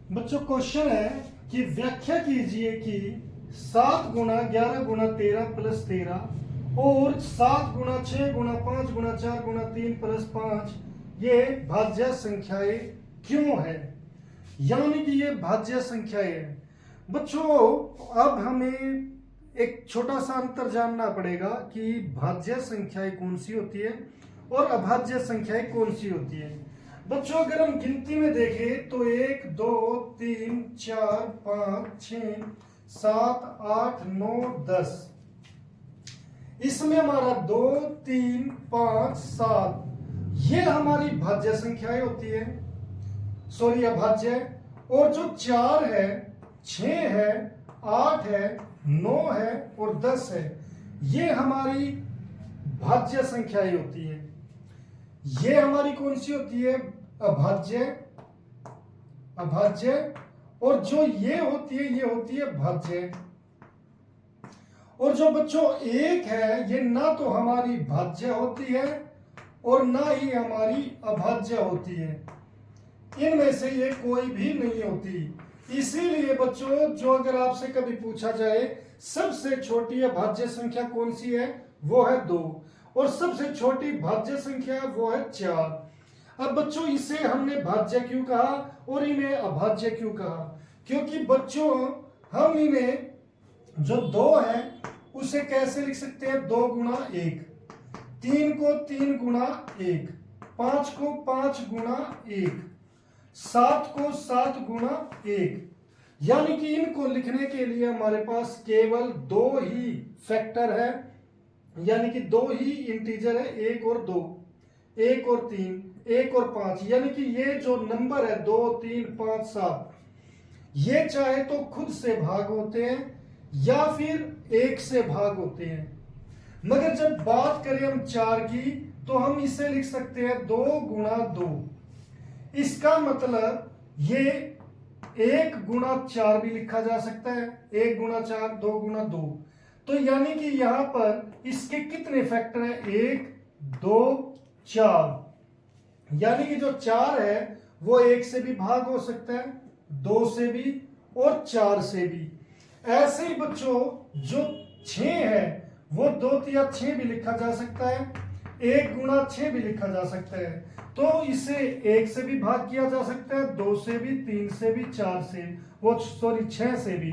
बच्चों क्वेश्चन है कि व्याख्या कीजिए कि 7 गुना 11 गुना 13 प्लस 13 और 7 गुना 6 गुना 5 गुना 4 गुना 3 प्लस 5 ये भाज्य संख्याएं क्यों है, यानी कि ये भाज्य संख्याएं है। बच्चों अब हमें एक छोटा सा अंतर जानना पड़ेगा कि भाज्य संख्याएं कौन सी होती है और अभाज्य संख्याएं कौन सी होती है। बच्चों अगर हम गिनती में देखें तो 1 2 3 4 5 6 7 8 9 10, इसमें हमारा 2 3 5 7 ये हमारी भाज्य संख्याएं होती है, सॉरी अभाज्य। और जो 4 है 6 है 8 है 9 है और 10 है ये हमारी भाज्य संख्याएं होती है। ये हमारी कौन सी होती है, अभाज्य। अभाज्य और जो ये होती है ये होती है भाज्य। और जो बच्चों 1 है ये ना तो हमारी भाज्य होती है और ना ही हमारी अभाज्य होती है, इनमें से ये कोई भी नहीं होती। इसीलिए बच्चों जो अगर आपसे कभी पूछा जाए सबसे छोटी अभाज्य संख्या कौन सी है वो है 2 और सबसे छोटी भाज्य संख्या वो है 4। अब बच्चों इसे हमने भाज्य क्यों कहा और इन्हें अभाज्य क्यों कहा, क्योंकि बच्चों हम इन्हें जो 2 है उसे कैसे लिख सकते हैं, 2 गुणा 1, 3 को 3 गुणा 1, 5 को 5 गुणा 1, 7 को 7 गुणा 1, यानी कि इनको लिखने के लिए हमारे पास केवल 2 ही फैक्टर है, यानी कि 2 ही इंटीजर है, 1 और 2, 1 और 3, 1 और 5, यानी कि ये जो नंबर है 2 3 5 7 ये चाहे तो खुद से भाग होते हैं या फिर 1 से भाग होते हैं। मगर जब बात करें हम 4 की तो हम इसे लिख सकते हैं 2 गुणा 2। इसका मतलब ये 1 गुणा 4 भी लिखा जा सकता है, 1 गुणा 4 2 गुणा 2। तो यानी कि यहां पर इसके कितने फैक्टर है, 1 2 4, यानी कि जो 4 है वो 1 से भी भाग हो सकता है, 2 से भी और 4 से भी। ऐसे ही बच्चों जो 6 है वो 2 या 6 भी लिखा जा सकता है, 1 गुणा 6 भी लिखा जा सकता है। तो इसे 1 से भी भाग किया जा सकता है, 2 से भी, 3 से भी, 4 से, वो सॉरी 6 से भी।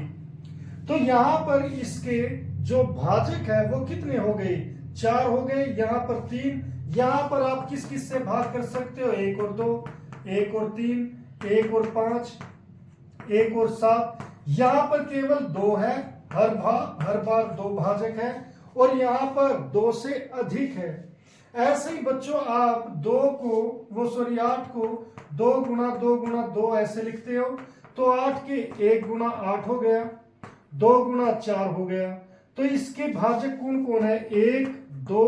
तो यहां पर इसके जो भाजक है वो कितने हो गए, 4 हो गए, यहां पर 3, यहां पर आप किस किस से भाग कर सकते हो, 1 और 2, 1 और 3, 1 और 5, 1 और 7, यहां पर केवल 2 है, हर बार 2 भाजक है और यहां पर 2 से अधिक है। ऐसे ही बच्चों आप 2 को वो सॉरी 8 को 2 गुणा 2 गुणा 2 ऐसे लिखते हो तो 8 के 1 गुणा 8 हो गया, 2 गुणा 4 हो गया। तो इसके भाजक कौन कौन है, 1 2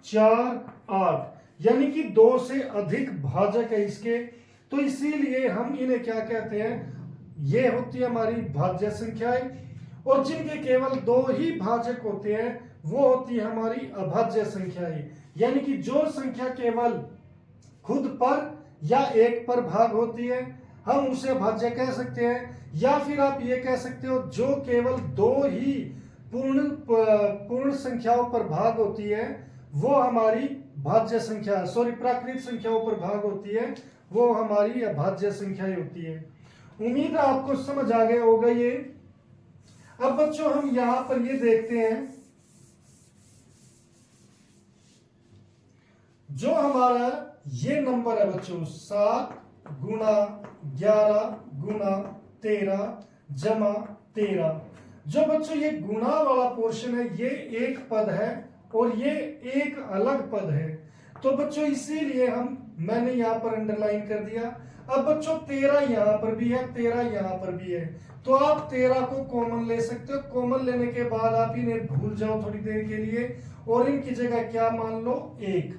4 8, यानी कि 2 से अधिक भाजक है इसके। तो इसीलिए हम इन्हें क्या कहते हैं, ये होती है हमारी भाज्य संख्याएं। और जिनके केवल 2 ही भाजक होते हैं वो होती है हमारी अभाज्य संख्याएं, यानी कि जो संख्या केवल खुद पर या 1 पर भाग होती है हम उसे भाज्य कह सकते हैं, या फिर आप ये कह सकते हो जो केवल 2 ही पूर्ण संख्याओं पर भाग होती है वो हमारी भाज्य संख्या, सॉरी प्राकृत संख्याओं पर भाग होती है वो हमारी अभाज्य संख्याएं होती है। उम्मीद है आपको समझ आ गया होगा ये। अब बच्चों हम यहां पर ये देखते हैं जो हमारा ये नंबर है बच्चों 7 गुणा 11 गुणा 13 जमा 13, जो बच्चों ये गुणा वाला पोर्शन है ये एक पद है और ये एक अलग पद है। तो बच्चों इसीलिए मैंने यहां पर अंडरलाइन कर दिया। अब बच्चों 13 यहां पर भी है, 13 यहां पर भी है, तो आप 13 को कॉमन ले सकते हो। कॉमन लेने के बाद आप इन्हें भूल जाओ थोड़ी देर के लिए और इनकी जगह क्या मान लो, 1,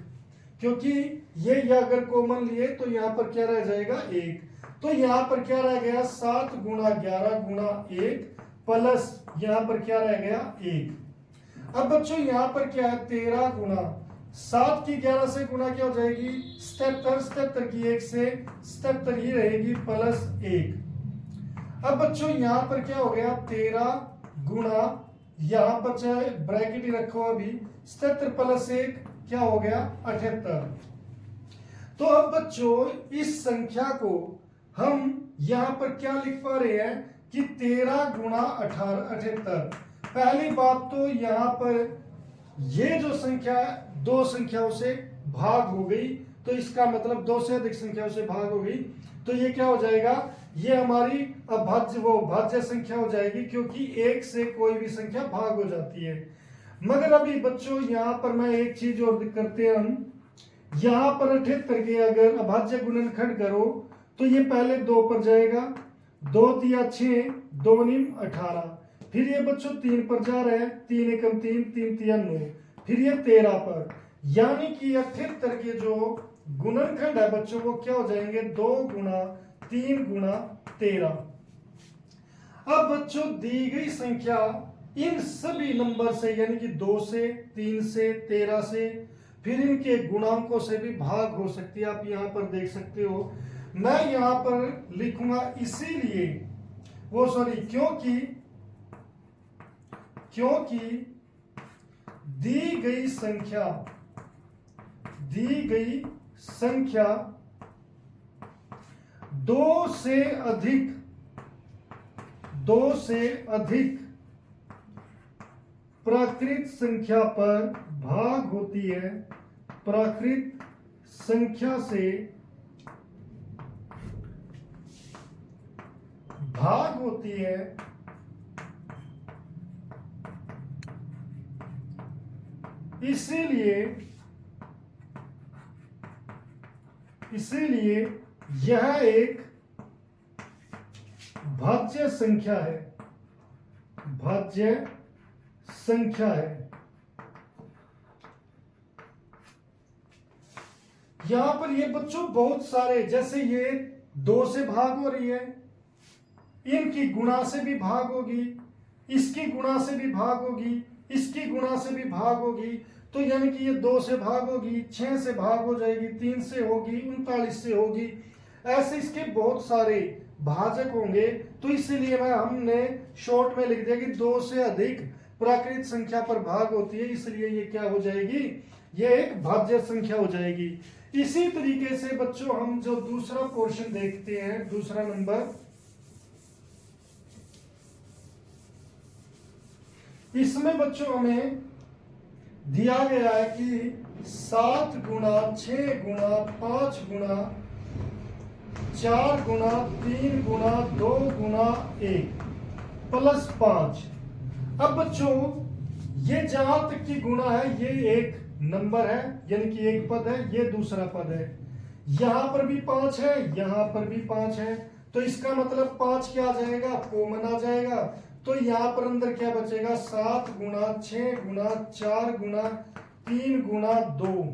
क्योंकि ये अगर कॉमन लिए तो यहां पर क्या रह जाएगा, 1। तो यहां पर क्या रह गया, 7 गुणा 11 गुणा 1 प्लस यहां पर क्या रह गया, 1। अब बच्चों यहां पर क्या है, 13 गुणा 7 की 11 से गुणा क्या हो जाएगी, 77, 77 की 1 से 77 ही रहेगी प्लस 1। अब बच्चों यहां पर क्या हो गया 13 गुणा, यहां पर चाहे ब्रैकेट ही रखो अभी, 77 प्लस 1 क्या हो गया 78। तो अब बच्चों इस संख्या को हम यहां पर क्या लिख पा रहे हैं कि 13 गुणा 78। पहली बात तो यहां पर ये जो संख्या दो संख्याओं से भाग हो गई, तो इसका मतलब दो से अधिक संख्याओं से भाग हो गई, तो ये क्या हो जाएगा, ये हमारी अभाज्य भाज्य संख्या हो जाएगी, क्योंकि एक से कोई भी संख्या भाग हो जाती है। मगर अभी बच्चों यहां पर मैं एक चीज और करते हैं हम, यहां पर 78 के अगर अभाज्य गुणनखंड करो तो ये पहले 2 पर जाएगा, 2 तिया 6, 2 निम 18, फिर ये बच्चों 3 पर जा रहा है, 3 एकम 3, 3 तिया 9, फिर ये 13 पर, यानी कि 78 के जो गुणनखंड है बच्चों वो क्या हो जाएंगे 2 गुणा 3 गुणा 13। अब बच्चों दी गई संख्या इन सभी नंबर से यानी कि 2 से 3 से 13 से फिर इनके गुणांकों से भी भाग हो सकती है। आप यहां पर देख सकते हो, मैं यहां पर लिखूंगा इसीलिए क्योंकि दी गई संख्या 2 से अधिक प्राकृत संख्या पर भाग होती है, प्राकृत संख्या से भाग होती है, इसीलिए यह एक भाज्य संख्या है। यहां पर ये बच्चों बहुत सारे, जैसे ये 2 से भाग हो रही है, इनकी गुणा से भी भाग होगी, इसकी गुणा से भी भाग होगी, इसकी गुणा से भी भाग होगी, तो यानी कि ये 2 से भाग होगी, 6 से भाग हो जाएगी, 3 से होगी, 39 से होगी, ऐसे इसके बहुत सारे भाजक होंगे। तो इसीलिए हमने शॉर्ट में लिख दिया कि 2 से अधिक प्राकृत संख्या पर भाग होती है, इसलिए ये क्या हो जाएगी, ये एक भाज्य संख्या हो जाएगी। इसी तरीके से बच्चों हम जो दूसरा पोर्शन देखते हैं, दूसरा नंबर, इसमें बच्चों हमें दिया गया है कि 7 गुणा 6 गुणा 5 गुणा 4 गुणा 3 गुणा 2 गुणा 1 प्लस 5। अब बच्चों ये जहां तक की गुणा है ये एक नंबर है, यानी कि एक पद है, ये दूसरा पद है, यहां पर भी 5 है, यहां पर भी 5 है, तो इसका मतलब 5 क्या आ जाएगा, कॉमन आ जाएगा। तो यहां पर अंदर क्या बचेगा, 7 गुणा 6 गुणा 4 गुणा 3 गुणा 2,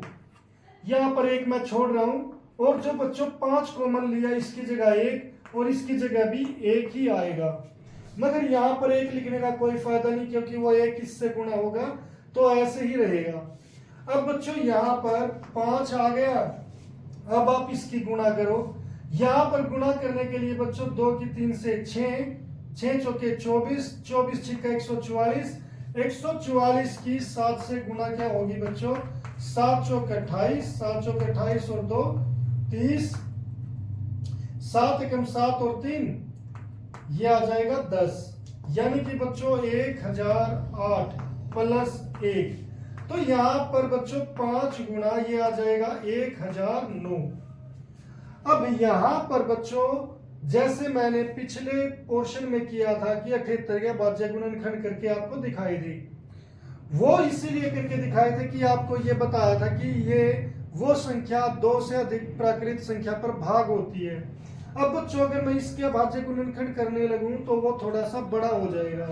यहां पर एक मैं छोड़ रहा हूं, और जो बच्चों 5 कॉमन लिया इसकी जगह 1 और इसकी जगह भी 1 ही आएगा। मगर यहां पर 1 लिखने का कोई फायदा नहीं, क्योंकि वो 1 इससे गुणा होगा तो ऐसे ही रहेगा। अब बच्चों यहां पर 5 आ गया, अब आप इसकी गुणा करो, यहां पर गुणा करने के लिए बच्चों 2 की 3 से 6, 6 चौके 24, 24 छिक्का 144, 144 की 7 से गुणा क्या होगी बच्चों, 7 चौक 28, 7 चौक 28 और 2 30, 7 एकम 7 और 3 ये आ जाएगा 10, यानी कि बच्चों 1008 प्लस 1, तो यहां पर बच्चों 5 गुणा ये आ जाएगा 1009। अब यहां पर बच्चों जैसे मैंने पिछले पोर्शन में किया था कि 78 के भाज्य गुणनखंड करके आपको दिखाई दी, वो इसीलिए करके दिखाए थे कि आपको ये बताया था कि ये वो संख्या 2 से अधिक प्राकृत संख्या पर भाग होती है। अब बच्चों अगर मैं इसके भाज्य गुणनखंड करने लगूं तो वो थोड़ा सा बड़ा हो जाएगा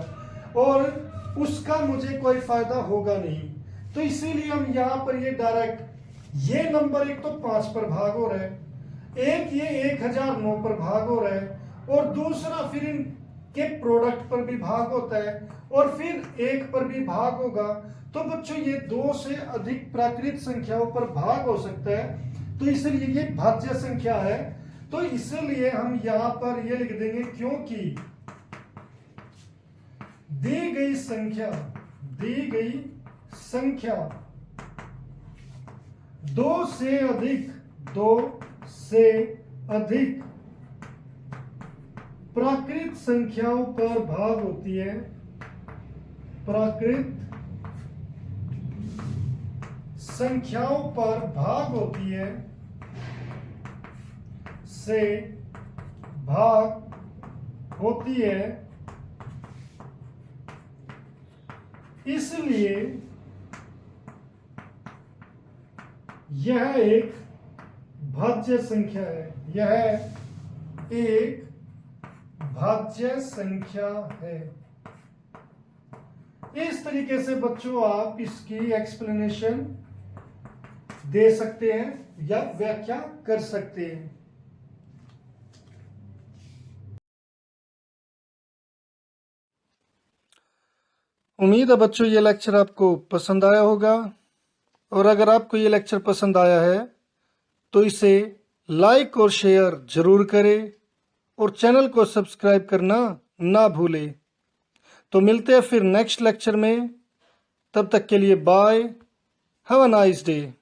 और उसका मुझे कोई फायदा होगा नहीं, तो इसीलिए हम यहाँ पर ये डायरेक्ट ये नंबर एक तो 5 पर भाग हो रहा है, एक ये 1009 पर भाग हो रहा है, और दूसरा फिर इनके प्रोडक्ट पर भी भाग होता है, और फिर 1 पर भी भाग होगा। तो बच्चों ये 2 से अधिक प्राकृत संख्याओं पर भाग हो सकता है, तो इसलिए ये भाज्य संख्या है। तो इसलिए हम यहाँ पर ये लिख देंगे क्योंकि दी गई संख्या दो से अधिक प्राकृत संख्याओं पर भाग होती है। प्राकृत संख्याओं पर भाग होती है से भाग होती है, इसलिए यह एक भाज्य संख्या है। यह एक भाज्य संख्या है। इस तरीके से बच्चों आप इसकी एक्सप्लेनेशन दे सकते हैं या व्याख्या कर सकते हैं। उम्मीद है बच्चों ये लेक्चर आपको पसंद आया होगा, और अगर आपको ये लेक्चर पसंद आया है तो इसे लाइक और शेयर जरूर करें और चैनल को सब्सक्राइब करना ना भूलें। तो मिलते हैं फिर नेक्स्ट लेक्चर में, तब तक के लिए bye, have a nice day.